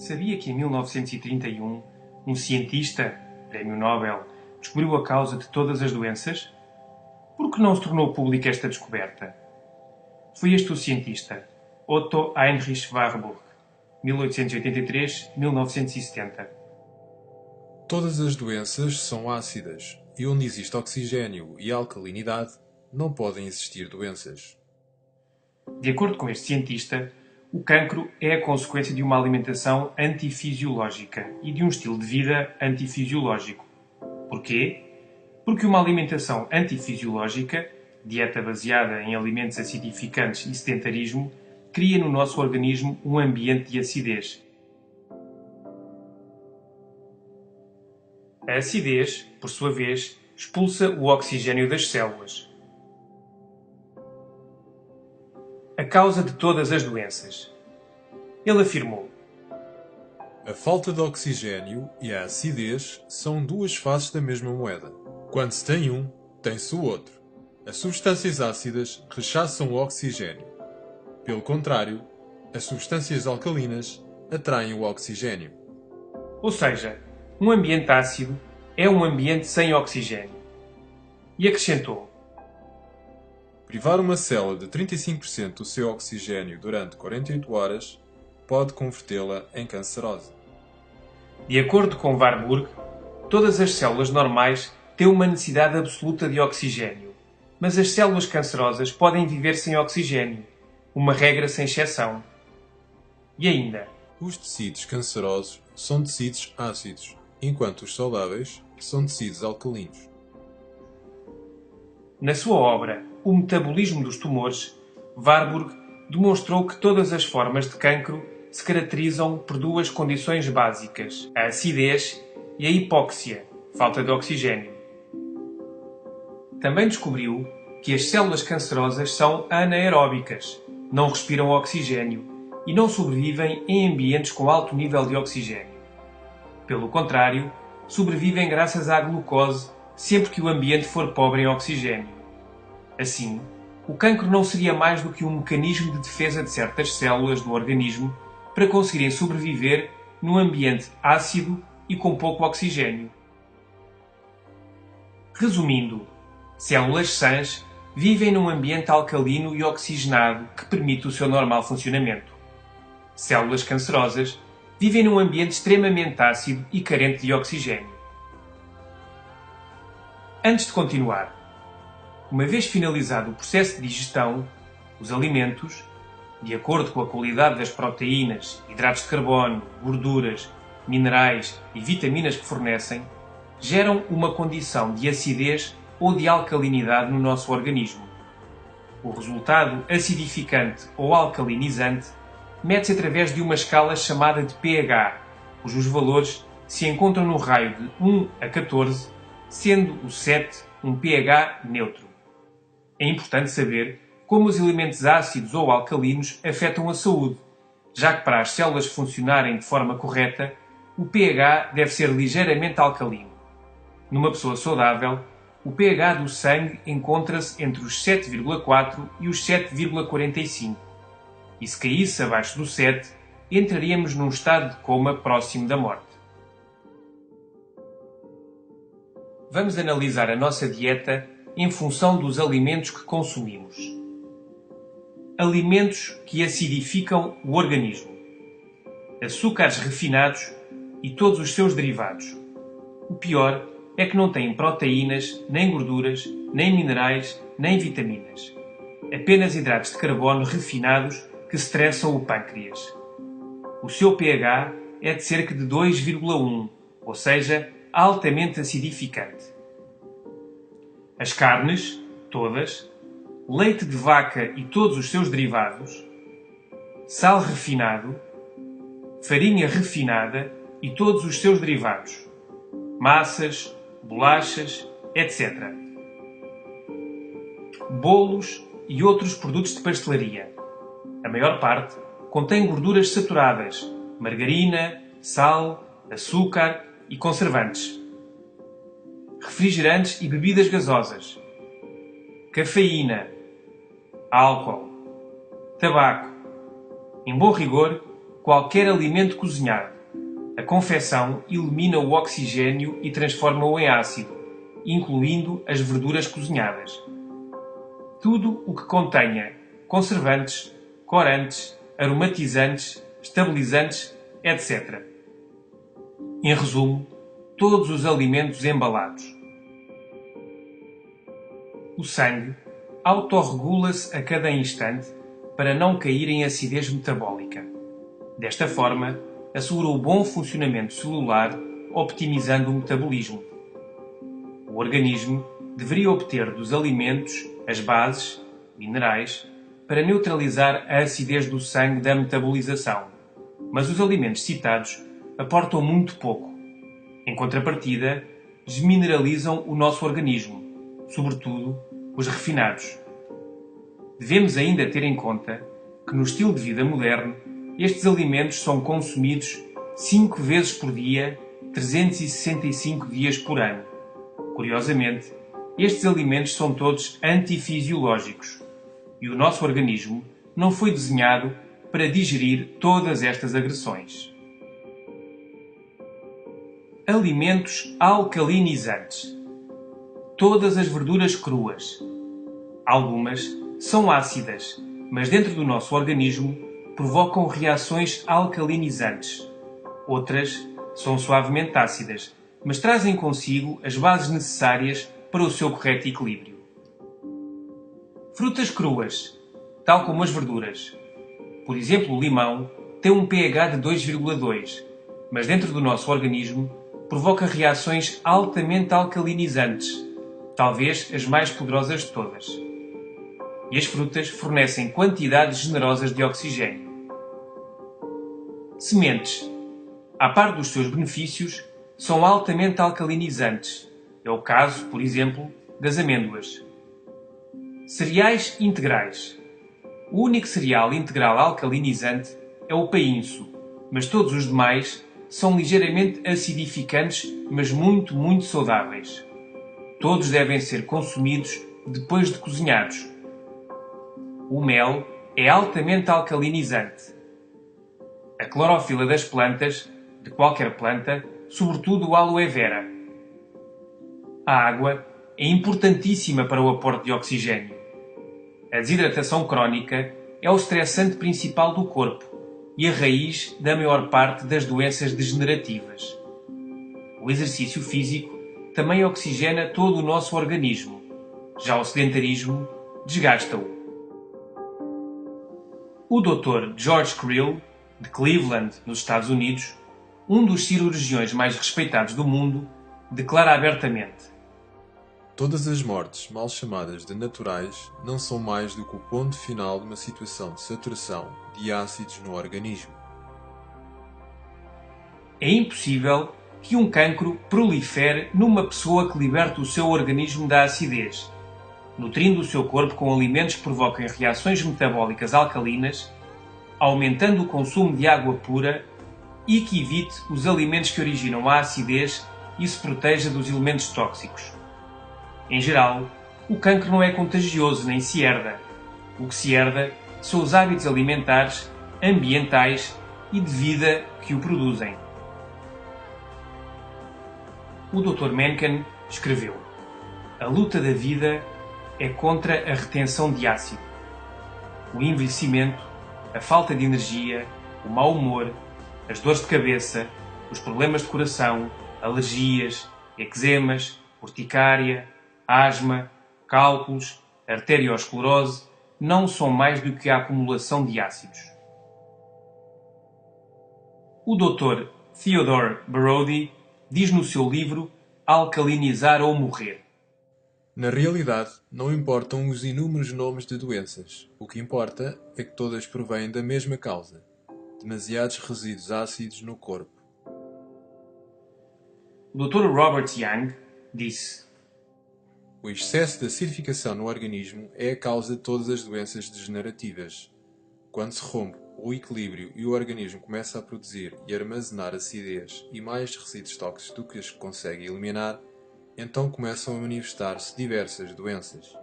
Sabia que em 1931 um cientista, Prémio Nobel, descobriu a causa de todas as doenças? Por que não se tornou pública esta descoberta? Foi este o cientista, Otto Heinrich Warburg, 1883-1970. Todas as doenças são ácidas, e onde existe oxigênio e alcalinidade, não podem existir doenças. De acordo com este cientista, o cancro é a consequência de uma alimentação antifisiológica e de um estilo de vida antifisiológico. Porquê? Porque uma alimentação antifisiológica, dieta baseada em alimentos acidificantes e sedentarismo, cria no nosso organismo um ambiente de acidez. A acidez, por sua vez, expulsa o oxigênio das células. A causa de todas as doenças. Ele afirmou: A falta de oxigênio e a acidez são duas faces da mesma moeda. Quando se tem um, tem-se o outro. As substâncias ácidas rechaçam o oxigênio. Pelo contrário, as substâncias alcalinas atraem o oxigênio. Ou seja, um ambiente ácido é um ambiente sem oxigênio. E acrescentou: Privar uma célula de 35% do seu oxigênio durante 48 horas pode convertê-la em cancerosa. De acordo com Warburg, todas as células normais têm uma necessidade absoluta de oxigênio, mas as células cancerosas podem viver sem oxigênio, uma regra sem exceção. E ainda, Os tecidos cancerosos são tecidos ácidos, enquanto os saudáveis são tecidos alcalinos. na sua obra O Metabolismo dos Tumores, Warburg demonstrou que todas as formas de cancro se caracterizam por duas condições básicas: a acidez e a hipóxia, falta de oxigênio. Também descobriu que as células cancerosas são anaeróbicas, não respiram oxigênio e não sobrevivem em ambientes com alto nível de oxigênio. Pelo contrário, sobrevivem graças à glucose sempre que o ambiente for pobre em oxigênio. Assim, o cancro não seria mais do que um mecanismo de defesa de certas células do organismo para conseguirem sobreviver num ambiente ácido e com pouco oxigênio. Resumindo, células sãs vivem num ambiente alcalino e oxigenado que permite o seu normal funcionamento. Células cancerosas vivem num ambiente extremamente ácido e carente de oxigênio. Antes de continuar, uma vez finalizado o processo de digestão, os alimentos, de acordo com a qualidade das proteínas, hidratos de carbono, gorduras, minerais e vitaminas que fornecem, geram uma condição de acidez ou de alcalinidade no nosso organismo. O resultado acidificante ou alcalinizante mede-se através de uma escala chamada de pH, cujos valores se encontram no raio de 1 a 14, sendo o 7 um pH neutro. É importante saber como os elementos ácidos ou alcalinos afetam a saúde, já que para as células funcionarem de forma correta, o pH deve ser ligeiramente alcalino. Numa pessoa saudável, o pH do sangue encontra-se entre os 7,4 e os 7,45. E se caísse abaixo do 7, entraríamos num estado de coma próximo da morte. Vamos analisar a nossa dieta em função dos alimentos que consumimos. Alimentos que acidificam o organismo. Açúcares refinados e todos os seus derivados. O pior é que não têm proteínas, nem gorduras, nem minerais, nem vitaminas. Apenas hidratos de carbono refinados que estressam o pâncreas. O seu pH é de cerca de 2,1, ou seja, altamente acidificante. As carnes, todas, leite de vaca e todos os seus derivados, sal refinado, farinha refinada e todos os seus derivados, massas, bolachas, etc. Bolos e outros produtos de pastelaria. A maior parte contém gorduras saturadas, margarina, sal, açúcar e conservantes. Refrigerantes e bebidas gasosas. Cafeína, álcool, tabaco. Em bom rigor, qualquer alimento cozinhado. A confecção elimina o oxigênio e transforma-o em ácido, incluindo as verduras cozinhadas. Tudo o que contenha conservantes, corantes, aromatizantes, estabilizantes, etc. Em resumo, todos os alimentos embalados. O sangue autorregula-se a cada instante para não cair em acidez metabólica. Desta forma, assegura o bom funcionamento celular, optimizando o metabolismo. O organismo deveria obter dos alimentos as bases, minerais, para neutralizar a acidez do sangue da metabolização, mas os alimentos citados aportam muito pouco. Em contrapartida, desmineralizam o nosso organismo, sobretudo os refinados. Devemos ainda ter em conta que no estilo de vida moderno, estes alimentos são consumidos 5 vezes por dia, 365 dias por ano. Curiosamente, estes alimentos são todos antifisiológicos e o nosso organismo não foi desenhado para digerir todas estas agressões. Alimentos alcalinizantes. Todas as verduras cruas. Algumas são ácidas, mas dentro do nosso organismo provocam reações alcalinizantes. Outras são suavemente ácidas, mas trazem consigo as bases necessárias para o seu correto equilíbrio. Frutas cruas, tal como as verduras. Por exemplo, o limão tem um pH de 2,2, mas dentro do nosso organismo provoca reações altamente alcalinizantes, talvez as mais poderosas de todas. E as frutas fornecem quantidades generosas de oxigênio. Sementes, a par dos seus benefícios, são altamente alcalinizantes. É o caso, por exemplo, das amêndoas. Cereais integrais. O único cereal integral alcalinizante é o painço, mas todos os demais são ligeiramente acidificantes, mas muito saudáveis. Todos devem ser consumidos depois de cozinhados. O mel é altamente alcalinizante. A clorofila das plantas, de qualquer planta, sobretudo o aloe vera. A água é importantíssima para o aporte de oxigênio. A desidratação crónica é o estressante principal do corpo e a raiz da maior parte das doenças degenerativas. O exercício físico também oxigena todo o nosso organismo. Já o sedentarismo desgasta-o. O Dr. George Krill, de Cleveland, nos Estados Unidos, um dos cirurgiões mais respeitados do mundo, declara abertamente: Todas as mortes, mal chamadas de naturais, não são mais do que o ponto final de uma situação de saturação de ácidos no organismo. É impossível que um cancro prolifere numa pessoa que liberta o seu organismo da acidez, nutrindo o seu corpo com alimentos que provoquem reações metabólicas alcalinas, aumentando o consumo de água pura e que evite os alimentos que originam a acidez e se proteja dos elementos tóxicos. Em geral, o cancro não é contagioso nem se herda. O que se herda são os hábitos alimentares, ambientais e de vida que o produzem. O Dr. Mencken escreveu: a luta da vida é contra a retenção de ácido. O envelhecimento, a falta de energia, o mau humor, as dores de cabeça, os problemas de coração, alergias, eczemas, urticária, asma, cálculos, arteriosclerose não são mais do que a acumulação de ácidos. O Dr. Theodore Brody diz no seu livro Alcalinizar ou Morrer: Na realidade, não importam os inúmeros nomes de doenças. O que importa é que todas provêm da mesma causa: demasiados resíduos ácidos no corpo. O Dr. Robert Young disse: o excesso de acidificação no organismo é a causa de todas as doenças degenerativas. Quando se rompe o equilíbrio e o organismo começa a produzir e armazenar acidez e mais resíduos tóxicos do que os que consegue eliminar, então começam a manifestar-se diversas doenças.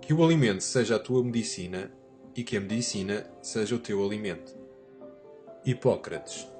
Que o alimento seja a tua medicina e que a medicina seja o teu alimento. Hipócrates.